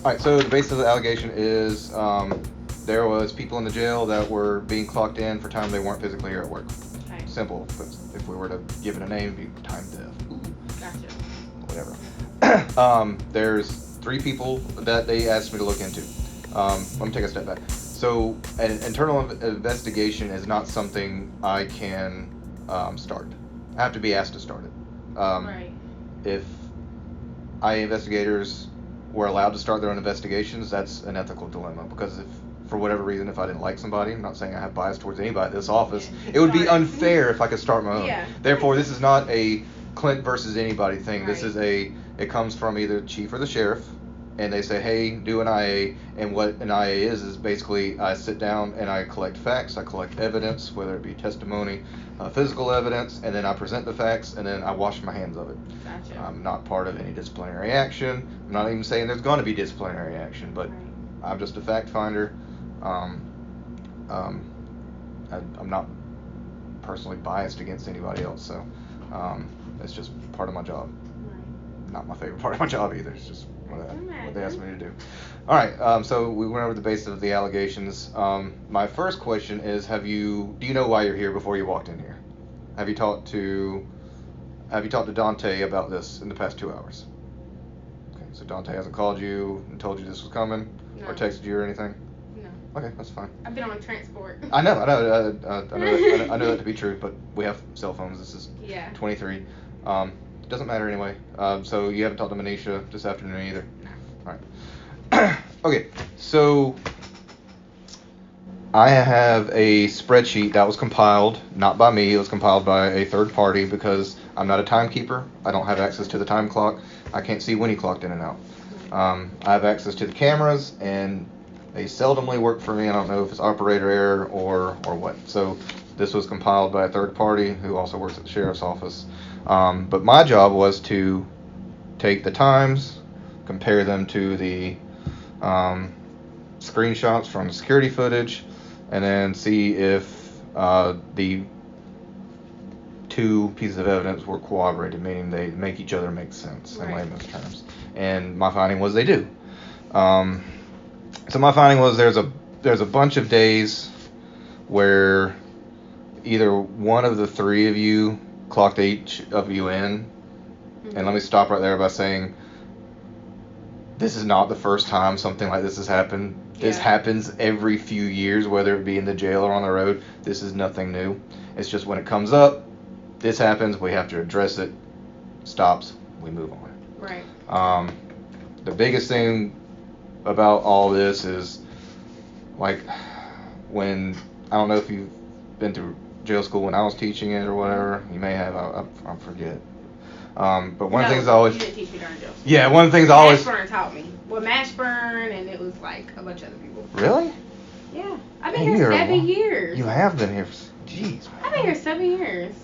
All right, so the basis of the allegation is there was people in the jail that were being clocked in for time they weren't physically here at work. Okay. Simple. But if we were to give it a name, it'd be time theft. Ooh, Gotcha. whatever. There's 3 people that they asked me to look into. Let me take a step back. So an internal investigation is not something I can start. I have to be asked to start it. Right. If IA investigators were allowed to start their own investigations, that's an ethical dilemma. Because if, for whatever reason, if I didn't like somebody, I'm not saying I have bias towards anybody in this office, Yeah, it would be start it. unfair if I could start my own. Yeah. Therefore, this is not a Clint versus anybody thing. This Right. is it comes from either the chief or the sheriff, and they say, hey, do an IA, and what an IA is basically I sit down and I collect facts, I collect evidence, whether it be testimony, physical evidence, and then I present the facts, and then I wash my hands of it. Gotcha. I'm not part of any disciplinary action. I'm not even saying there's going to be disciplinary action, but Right. I'm just a fact finder. I'm not personally biased against anybody else, so it's just part of my job. Right. Not my favorite part of my job either. It's just what they asked me to do. All right, so we went over the basis of the allegations. My first question is, do you know why you're here before you walked in here? Have you talked to Donte about this in the past 2 hours? Okay, so Donte hasn't called you and told you this was coming, No. or texted you or anything? No. Okay, that's fine. I've been on transport. I know that to be true, but we have cell phones. This is Yeah. 23. Doesn't matter anyway. So you haven't talked to Manesha this afternoon either? No. All right. Okay, so I have a spreadsheet that was compiled, not by me, it was compiled by a third party because I'm not a timekeeper. I don't have access to the time clock. I can't see when he clocked in and out. I have access to the cameras, and they seldomly work for me. I don't know if it's operator error or what. So this was compiled by a third party who also works at the sheriff's office. But my job was to take the times, compare them to the screenshots from the security footage, and then see if the 2 pieces of evidence were corroborated, meaning they make each other make sense in layman's terms. And my finding was they do. So my finding was there's a bunch of days where either one of the 3 of you clocked each of you in. Mm-hmm. And let me stop right there by saying this is not the first time something like this has happened. Yeah. This happens every few years, whether it be in the jail or on the road. This is nothing new. It's just when it comes up, this happens, we have to address it, stops, we move on. Right. The biggest thing about all this is, like, when, I don't know if you've been through jail school when I was teaching it or whatever, you may have, I forget. But one of the things I always... You didn't teach me during jail school. Yeah, one of the things I always... Mashburn taught me. Well, Mashburn, and it was like a bunch of other people. Really? Yeah. I've been here 7 years. You have been here, jeez. I've been here 7 years.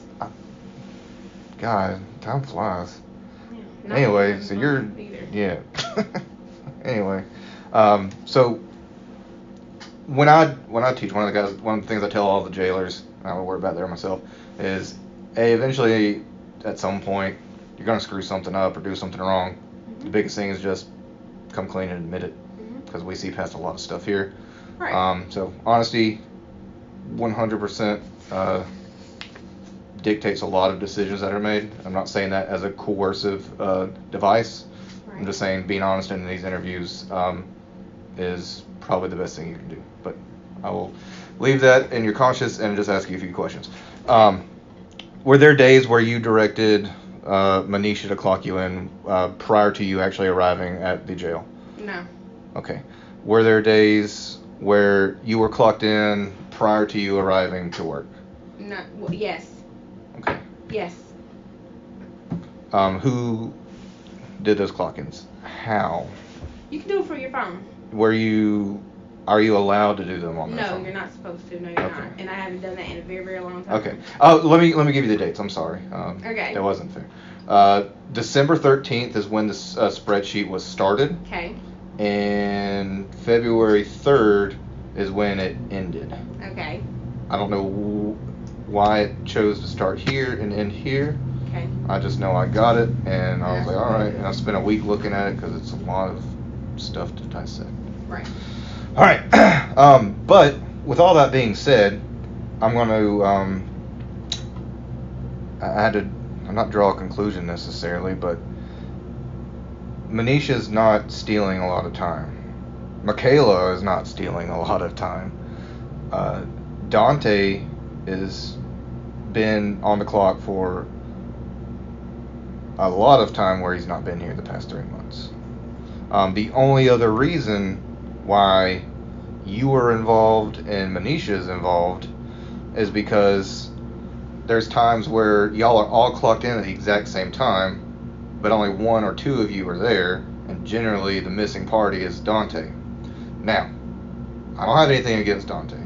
God, time flies. Yeah, anyway, so you're... Either. Yeah. Anyway, so when I teach, one of the things I tell all the jailers, and I would worry about there myself, is, hey, eventually, at some point, you're gonna screw something up or do something wrong. Mm-hmm. The biggest thing is just come clean and admit it, because we see past a lot of stuff here. Right. So honesty, 100%. Dictates a lot of decisions that are made. I'm not saying that as a coercive device. Right. I'm just saying being honest in these interviews is probably the best thing you can do. But I will leave that in your conscience and just ask you a few questions. Were there days where you directed Manesha to clock you in prior to you actually arriving at the jail? No. Okay. Were there days where you were clocked in prior to you arriving to work? No. Well, yes. Okay. Yes. Who did those clock-ins? How? You can do it from your phone. Are you allowed to do them on that phone? No, you're not supposed to. No, you're not. And I haven't done that in a very, very long time. Okay. Let me give you the dates. I'm sorry. Okay. That wasn't fair. December 13th is when the spreadsheet was started. Okay. And February 3rd is when it ended. Okay. I don't know why it chose to start here and end here. Okay. I just know I got it, and I was like, all right. And I spent a week looking at it because it's a lot of stuff to dissect. Right. All right. But with all that being said, I'm going to I'm not draw a conclusion necessarily, but Manesha's not stealing a lot of time. Mikayla is not stealing a lot of time. Donte has been on the clock for a lot of time where he's not been here the past 3 months. The only other reason why you were involved and Manesha is involved is because there's times where y'all are all clocked in at the exact same time, but only 1 or 2 of you are there, and generally the missing party is Donte. Now, I don't have anything against Donte.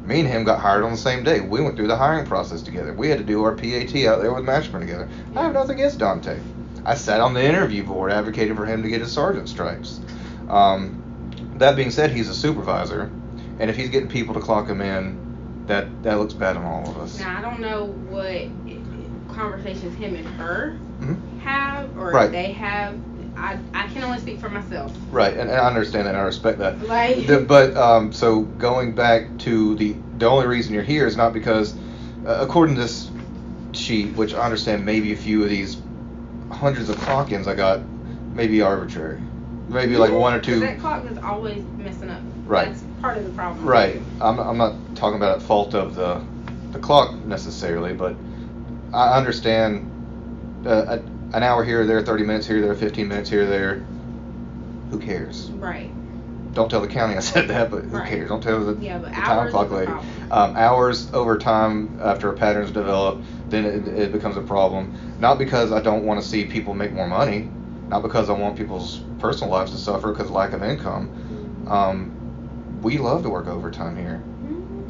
Me and him got hired on the same day. We went through the hiring process together. We had to do our PAT out there with Mashburn together. I have nothing against Donte. I sat on the interview board, advocated for him to get his sergeant stripes. That being said, he's a supervisor, and if he's getting people to clock him in, that looks bad on all of us. Now, I don't know what conversations him and her have, or Right. they have. I can only speak for myself. Right, and I understand that, and I respect that. Like, but so going back to the only reason you're here is not because, according to this sheet, which I understand maybe a few of these hundreds of clock-ins I got may be arbitrary. Maybe like 1 or 2. That clock is always messing up. Right. That's part of the problem. Right. I'm not talking about at fault of the clock necessarily, but I understand an hour here or there, 30 minutes here or there, 15 minutes here or there. Who cares? Right. Don't tell the county I said that, but who cares? Don't tell the time clock lady. Hours over time after a pattern's developed, then it becomes a problem. Not because I don't want to see people make more money, not because I want people's personal lives to suffer because of lack of income. We love to work overtime here,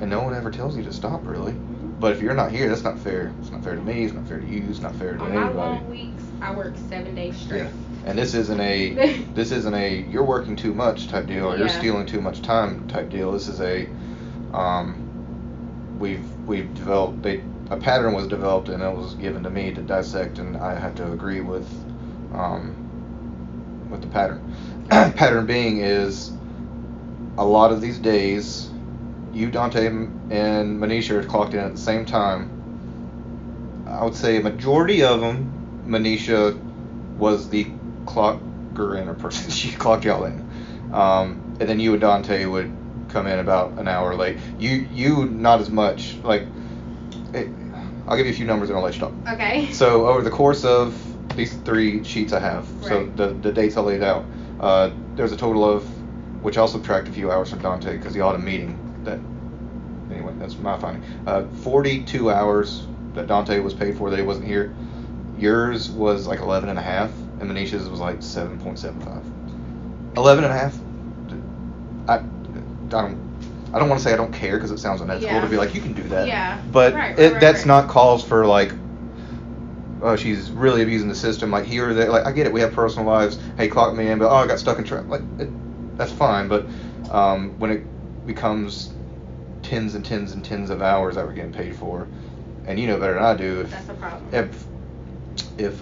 and no one ever tells you to stop, really. But if you're not here, that's not fair. It's not fair to me. It's not fair to you. It's not fair to anybody. On my long weeks, I work 7 days straight. Yeah. And this isn't a you're working too much type deal, or you're stealing too much time type deal. This is a we've developed a pattern was developed, and it was given to me to dissect, and I have to agree with the pattern. Pattern being is a lot of these days, you, Donte, and Manesha are clocked in at the same time. I would say a majority of them, Manesha was the clocker in person. She clocked y'all in. And then you and Donte would come in about an hour late. You not as much. Like, I'll give you a few numbers and I'll let you talk. Okay. So over the course of these 3 sheets I have, so the dates I laid out, there's a total of, which I'll subtract a few hours from Donte because he had a meeting that, anyway, that's my finding. 42 hours that Donte was paid for that he wasn't here. Yours was like 11 and a half, and Manesha's was like 7.75. 11 and a half. I don't want to say I don't care because it sounds unethical to be like, you can do that. Yeah. But that's not calls for like, oh, she's really abusing the system, like here or there. Like, I get it, we have personal lives. Hey, clock me in, but I got stuck in traffic. Like, that's fine. But when it becomes tens and tens and tens of hours that we're getting paid for, and you know better than I do, that's a problem. If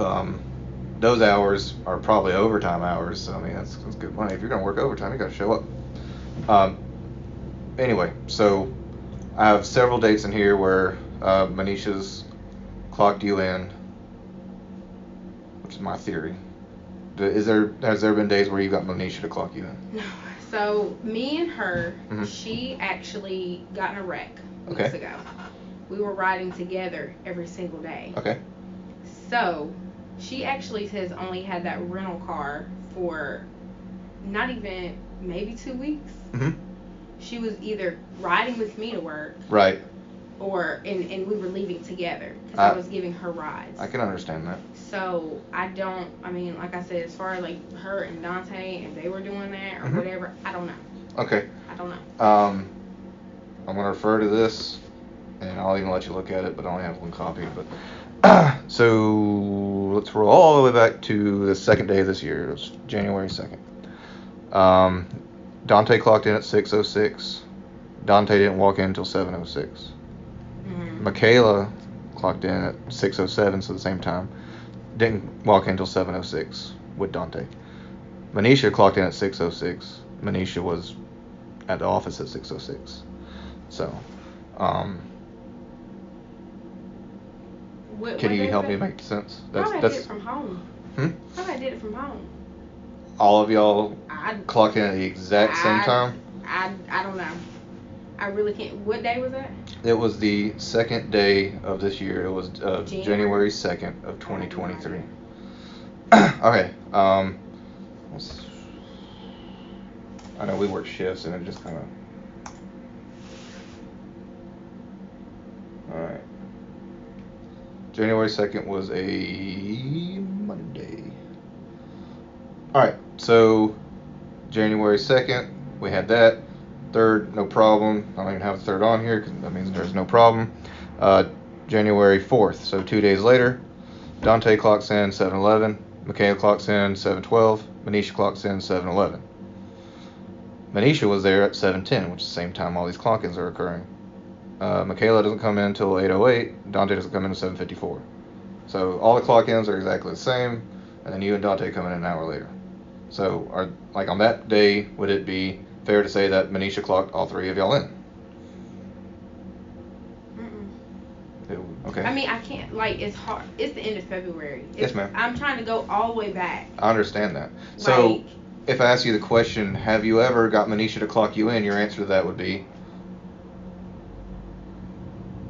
those hours are probably overtime hours, so I mean that's good money. If you're gonna work overtime, you gotta show up. Anyway, so I have several dates in here where Manesha's clocked you in, which is my theory. Has there been days where you got Manesha to clock you in? No. So me and her, she actually got in a wreck weeks ago. We were riding together every single day. Okay. So she actually has only had that rental car for not even maybe 2 weeks. She was either riding with me to work, right, or and we were leaving together because I was giving her rides. I can understand that. So I mean, like I said, as far as like her and Donte and they were doing that or whatever, I don't know. Okay. I don't know. I'm gonna refer to this, and I'll even let you look at it, but I only have one copy. But so let's roll all the way back to the second day of this year. It was January 2nd. Donte clocked in at 6:06. Donte didn't walk in until 7:06. Mikayla clocked in at 6:07, so the same time. Didn't walk in until 7:06 with Donte. Manesha clocked in at 6:06. Manesha was at the office at 6:06. So, can you help me make sense? How did I did it from home? How did I did it from home? All of y'all clocked in at the exact same time? I don't know. I really can't. What day was that? It was the second day of this year. It was January 2nd of 2023. Okay. I know we work shifts and it just kind of. All right. January 2nd was a Monday. All right. So January 2nd, we had that. Third, no problem. I don't even have a third on here because that means there's no problem. January 4th, so 2 days later, Donte clocks in 7:11. Mikayla clocks in 7:12. Manesha clocks in 7:11. Manesha was there at 7:10, which is the same time all these clock-ins are occurring. Mikayla doesn't come in until 8:08. Donte doesn't come in until 7:54. So all the clock-ins are exactly the same, and then you and Donte come in an hour later. So, on that day, would it be fair to say that Manesha clocked all three of y'all in? Okay. I mean, I can't, it's hard. It's the end of February. Yes, ma'am. I'm trying to go all the way back. I understand that. So, if I ask you the question, have you ever got Manesha to clock you in, your answer to that would be?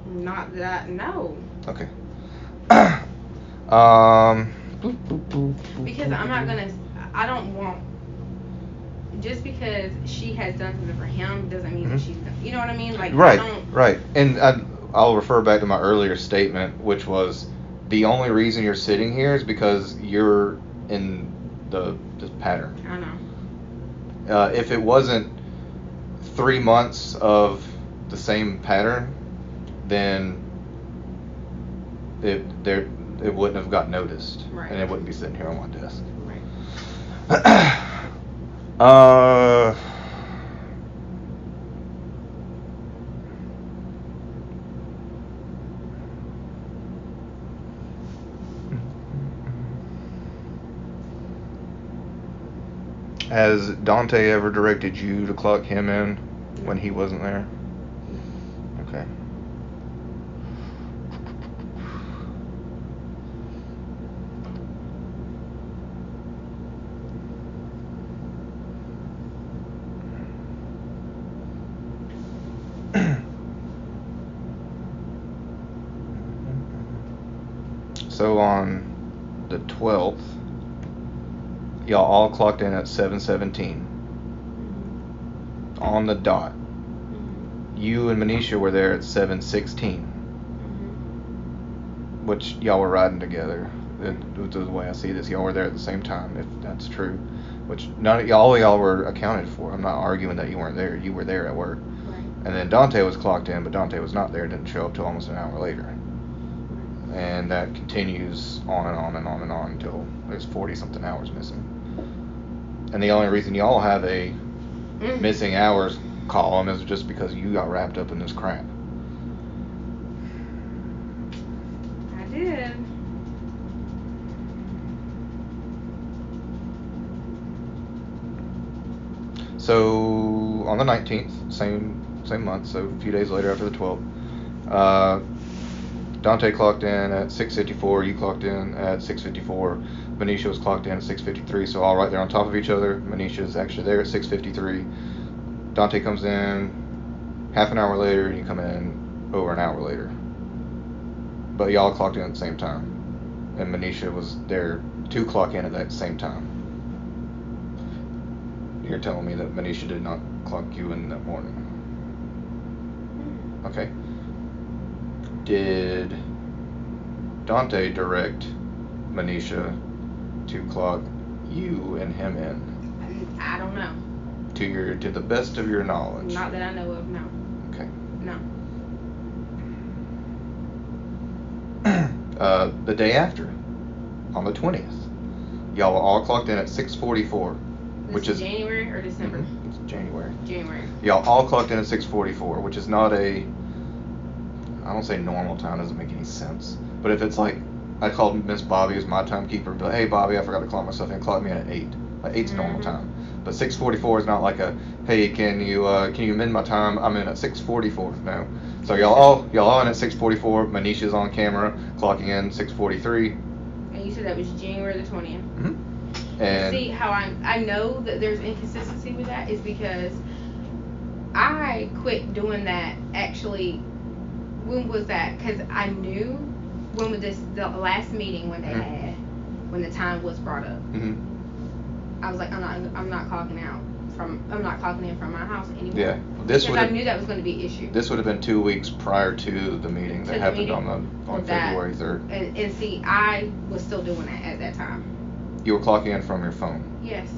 Not that, no. Okay. Because I don't want, just because she has done something for him doesn't mean that she's done, you know what I mean? Right. And I'll refer back to my earlier statement, which was the only reason you're sitting here is because you're in this pattern. I know. If it wasn't 3 months of the same pattern, then it wouldn't have got noticed, right. And it wouldn't be sitting here on my desk. Right. Has Donte ever directed you to clock him in when he wasn't there? Okay. So on the 12th, y'all all clocked in at 7:17 on the dot. You and Manesha were there at 7:16, which y'all were riding together. The way I see this, y'all were there at the same time, if that's true. Which all y'all were accounted for. I'm not arguing that you weren't there. You were there at work. Right. And then Donte was clocked in, but Donte was not there. Didn't show up till almost an hour later. And that continues on and on and on and on until there's 40-something hours missing. And the only reason y'all have a missing hours column is just because you got wrapped up in this crap. I did. So on the 19th, same month, so a few days later after the 12th, Donte clocked in at 6:54. You clocked in at 6:54. Manesha was clocked in at 6:53. So all right there on top of each other. Manesha's actually there at 6:53. Donte comes in half an hour later, and you come in over an hour later. But y'all clocked in at the same time, and Manesha was there to clock in at that same time. You're telling me that Manesha did not clock you in that morning? Okay. Did Donte direct Manesha to clock you and him in? I don't know. To the best of your knowledge? Not that I know of, no. Okay. No. The day after, on the 20th, y'all were all clocked in at 6:44, which is January or December? It's January. January. Y'all all clocked in at 6:44, which is not I don't say normal time, doesn't make any sense. But if it's like, I called Miss Bobby as my timekeeper and be like, hey Bobby, I forgot to clock myself in, clock me in at 8. Like 8's normal time. But 6:44 is not like a, hey, can you amend my time? I'm in at 6:44. No. So y'all on at 6:44. Manesha's on camera, clocking in 6:43. And you said that was January the 20th. Mm-hmm. And see how I know that there's inconsistency with that is because I quit doing that. Actually, when was that? Because I knew when was the last meeting when they had, when the time was brought up. I was like, I'm not clocking in from my house anymore. Yeah, because I knew that was going to be an issue. This would have been 2 weeks prior to the meeting that happened on February 3rd. And see, I was still doing that at that time. You were clocking in from your phone. Yes,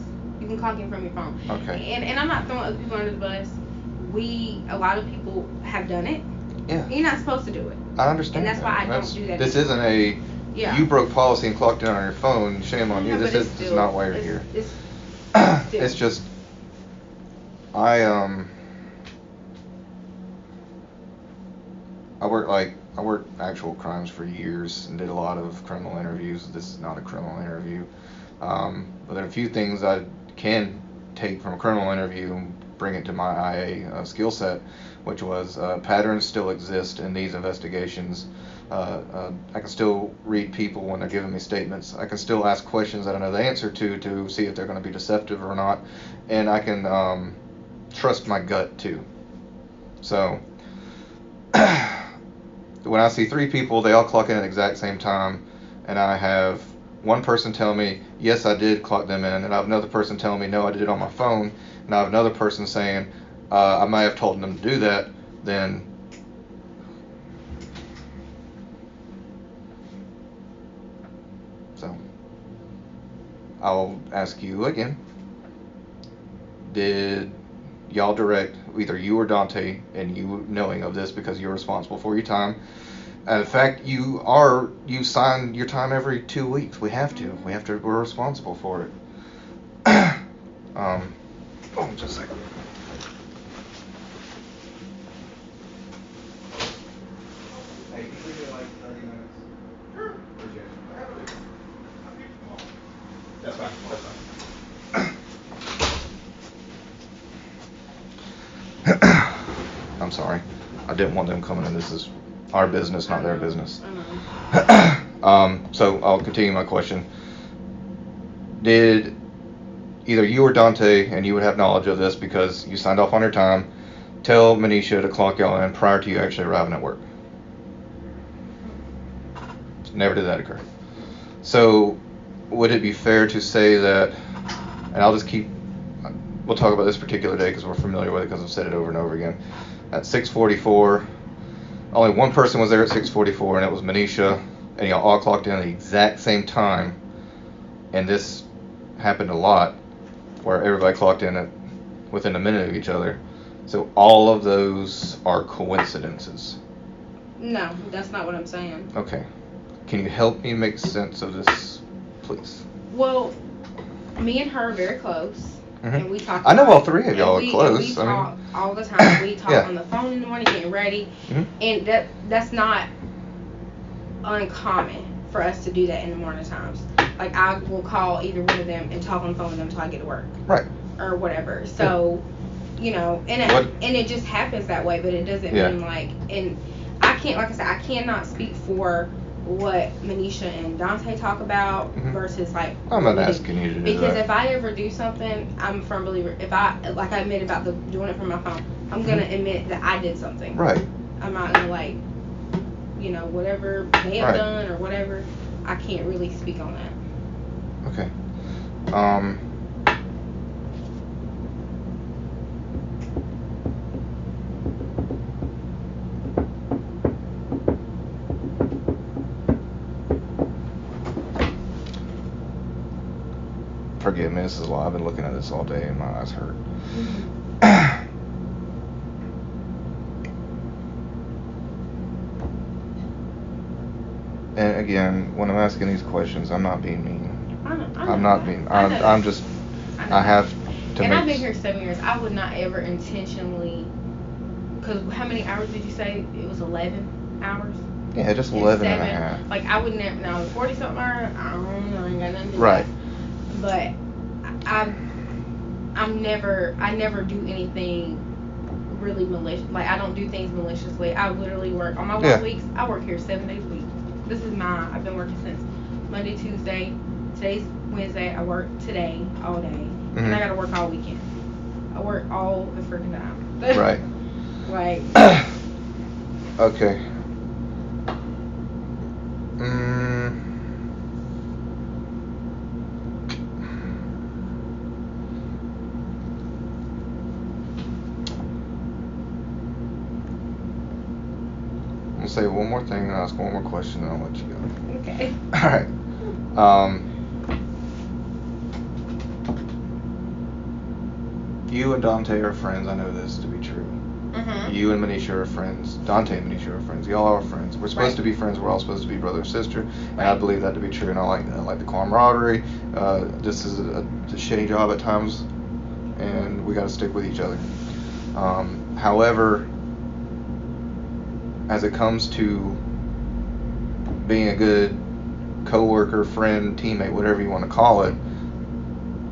you can clock in from your phone. Okay. And I'm not throwing other people under the bus. A lot of people have done it. Yeah. You're not supposed to do it. I understand. And that's why I don't do that. This isn't a. Yeah. You broke policy and clocked in on your phone. Shame on you. This is not why you're here. It's just. I worked actual crimes for years and did a lot of criminal interviews. This is not a criminal interview. But there are a few things I can take from a criminal interview and bring it to my IA skill set, which was patterns still exist in these investigations. I can still read people when they're giving me statements. I can still ask questions that I know the answer to see if they're going to be deceptive or not. And I can trust my gut too. So when I see 3 people, they all clock in at the exact same time, and I have one person tell me, yes, I did clock them in, and I have another person telling me, no, I did it on my phone, and I have another person saying, I might have told them to do that, then so I'll ask you again, did y'all direct, either you or Donte, and you knowing of this because you're responsible for your time? And in fact, you sign your time every 2 weeks. We're responsible for it. Just a second. Hey, can we do like 30 minutes? Sure. That's fine. I'm sorry. I didn't want them coming in. This is our business, not their business. So I'll continue my question. Did either you or Donte, and you would have knowledge of this because you signed off on your time, tell Manesha to clock y'all in prior to you actually arriving at work? Never did that occur. So would it be fair to say that, and we'll talk about this particular day because we're familiar with it because I've said it over and over again, at 6:44, only one person was there at 6:44, and it was Manesha, and y'all all clocked in at the exact same time, and this happened a lot, where everybody clocked in within a minute of each other. So all of those are coincidences. No, that's not what I'm saying. Okay. Can you help me make sense of this, please? Well, me and her are very close. And we talk. I know all 3 of y'all are close. We talk all the time. We talk on the phone in the morning, getting ready, and that's not uncommon for us to do that in the morning times. Like I will call either one of them and talk on the phone with them until I get to work, right, or whatever. So, and it just happens that way. But it doesn't mean like. And I can't, like I said, I cannot speak for what Manesha and Donte talk about versus like. I'm not asking you to do that. Because if I ever do something, I'm a firm believer. If I admit about doing it from my phone, I'm gonna admit that I did something. Right. I'm not gonna whatever they have done or whatever. I can't really speak on that. Okay. Forgive me, this is a lot. I've been looking at this all day and my eyes hurt. And again, when I'm asking these questions, I'm not being mean. I'm not being. I'm just. I have to. And I've been here 7 years. I would not ever intentionally. Because how many hours did you say? It was 11 hours. Yeah, just 11 and a half. Like I would never. Now 40 something hours. I don't know. I ain't got nothing to do. Right. But I never do anything really malicious. Like, I don't do things maliciously. I literally work on my work weeks. I work here 7 days a week. I've been working since Monday, Tuesday. Today's Wednesday. I work today all day, and I gotta work all weekend. I work all the freaking time. Right. Like. Okay. I'll say one more thing and ask one more question, and I'll let you go. Okay. All right. You and Donte are friends. I know this to be true. Mm-hmm. You and Manesha are friends. Donte and Manesha are friends. Y'all are friends. We're supposed to be friends. We're all supposed to be brother and sister. And I believe that to be true. And I like the camaraderie. This is a shitty job at times, and we got to stick with each other. However, as it comes to being a good coworker, friend, teammate, whatever you want to call it,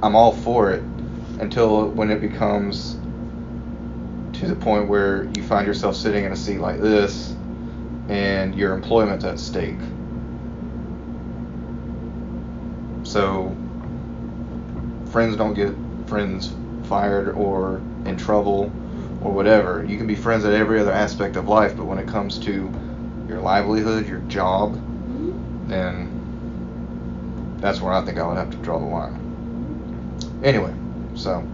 I'm all for it until when it becomes to the point where you find yourself sitting in a seat like this and your employment's at stake. So friends don't get friends fired or in trouble or whatever. You can be friends at every other aspect of life, but when it comes to your livelihood, your job, then that's where I think I would have to draw the line. Anyway, so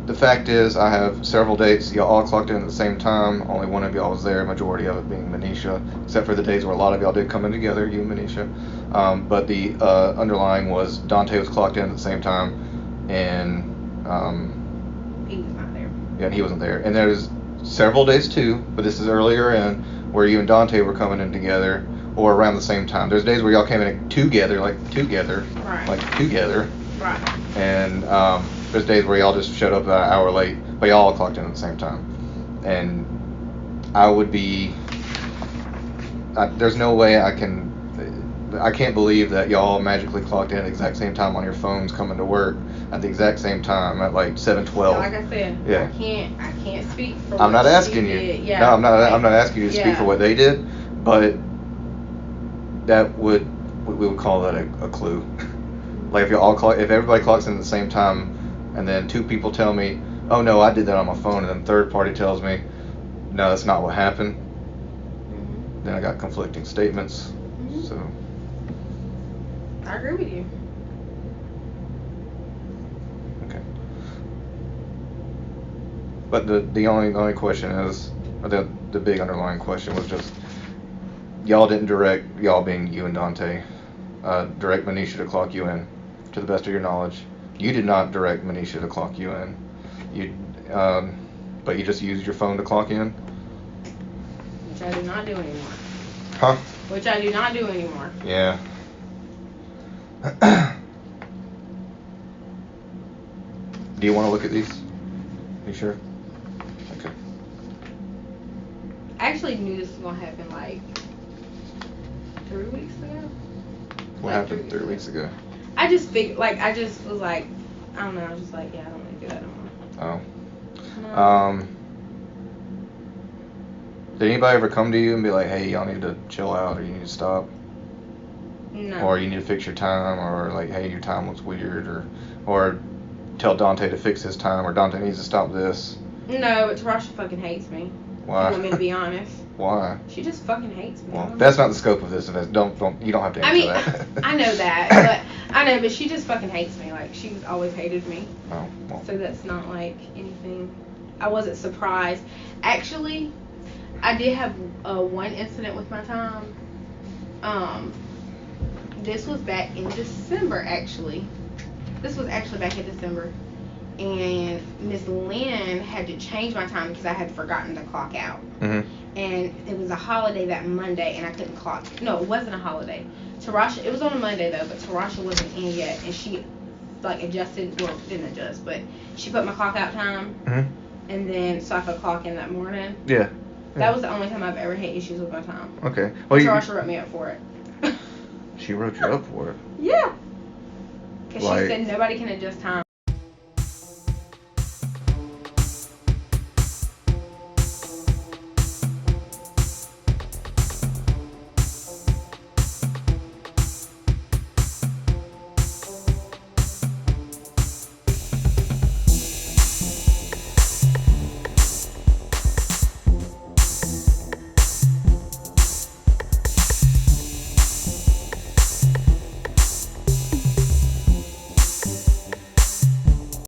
the fact is I have several dates. Y'all all clocked in at the same time. Only one of y'all was there, majority of it being Manesha, except for the days where a lot of y'all did come in together, you and Manesha. But the underlying was Donte was clocked in at the same time, and he was not there. Yeah, and he wasn't there. And there's several days too, but this is earlier in, where you and Donte were coming in together, or around the same time. There's days where y'all came in together. Right. Right. And there's days where y'all just showed up an hour late, but y'all all clocked in at the same time. And there's no way I can't believe that y'all magically clocked in at the exact same time on your phones coming to work at the exact same time at like 7:12. Like I said, yeah. I can't speak for I'm not asking you. Yeah. No, I'm not asking you to speak for what they did, but we would call that a clue. Like if everybody clocks in at the same time, and then two people tell me, "Oh no, I did that on my phone," and then third party tells me, "No, that's not what happened." Mm-hmm. Then I got conflicting statements. Mm-hmm. So I agree with you. Okay. But the only question is, or the big underlying question was just, y'all didn't direct, y'all being you and Donte, direct Manesha to clock you in, to the best of your knowledge. You did not direct Manesha to clock you in. But you just used your phone to clock in? Which I do not do anymore. Huh? Which I do not do anymore. Yeah. Do you want to look at these? You sure? Okay. I actually knew this was going to happen like 3 weeks ago. What happened 3 weeks ago? I just figured, I just was like, I don't know, I was just like, yeah, I don't want to do that anymore. Oh. No. Did anybody ever come to you and be like, hey, y'all need to chill out, or you need to stop? No. Or you need to fix your time, or like, hey, your time looks weird, or tell Donte to fix his time, or Donte needs to stop this? No, but Tarasha fucking hates me. Why? You want me to be honest? Why? She just fucking hates me. Well, that's not the scope of this. You don't have to answer that. I know that, but she just fucking hates me. Like, she's always hated me. Oh, well. So that's not like anything. I wasn't surprised. Actually, I did have one incident with my time. This was back in December, actually. This was actually back in December. And Miss Lynn had to change my time because I had forgotten to clock out. Mm-hmm. And it was a holiday that Monday, and I couldn't clock. No, it wasn't a holiday. Tarasha, it was on a Monday though, but Tarasha wasn't in yet, and she adjusted. Well, didn't adjust, but she put my clock out time, mm-hmm. and then so I could clock in that morning. Yeah. That was the only time I've ever had issues with my time. Okay. Well, Tarasha wrote me up for it. She wrote you up for it? Yeah. Because she said nobody can adjust time